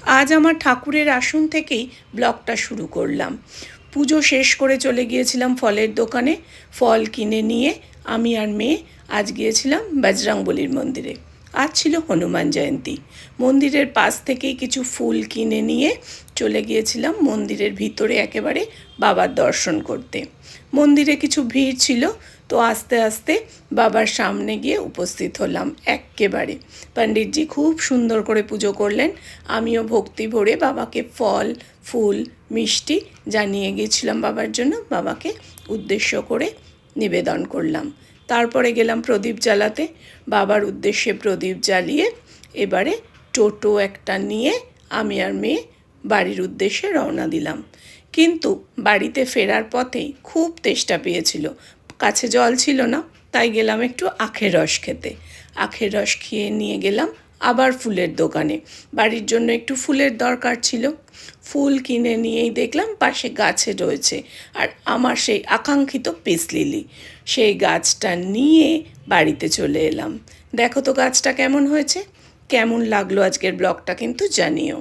আজ আমার ঠাকুরের আসন থেকেই ব্লগটা শুরু করলাম। পুজো শেষ করে চলে গিয়েছিলাম ফলের দোকানে। ফল কিনে নিয়ে আমি আর মেয়ে আজ গিয়েছিলাম বজরংবলীর মন্দিরে। আজ ছিল হনুমান জয়ন্তী। মন্দিরের পাশ থেকেই কিছু ফুল কিনে নিয়ে চলে গিয়েছিলাম মন্দিরের ভিতরে একেবারে বাবার দর্শন করতে। মন্দিরে কিছু ভিড় ছিল, তো আস্তে আস্তে বাবার সামনে গিয়ে উপস্থিত হলাম এক্কেবারে। পণ্ডিতজি খুব সুন্দর করে পুজো করলেন। আমিও ভক্তি ভরে বাবাকে ফল, ফুল, মিষ্টি জানিয়ে গিয়েছিলাম বাবার জন্য। বাবাকে উদ্দেশ্য করে নিবেদন করলাম। তারপরে গেলাম প্রদীপ জ্বালাতে। বাবার উদ্দেশ্যে প্রদীপ জ্বালিয়ে এবারে টোটো একটা নিয়ে আমি আর মেয়ে বাড়ির উদ্দেশ্যে রওনা দিলাম। কিন্তু বাড়িতে ফেরার পথেই খুব তেষ্টা পেয়েছিল। কাছে জল ছিল না, তাই গেলাম একটু আখের রস খেতে। আখের রস খেয়ে নিয়ে গেলাম আবার ফুলের দোকানে। বাড়ির জন্য একটু ফুলের দরকার ছিল। ফুল কিনে নিয়েই দেখলাম পাশে গাছে রয়েছে, আর আমার সেই আকাঙ্ক্ষিত পিস লিলি। সেই গাছটা নিয়ে বাড়িতে চলে এলাম। দেখো তো গাছটা কেমন হয়েছে। কেমন লাগলো আজকের ব্লগটা কিন্তু জানিও।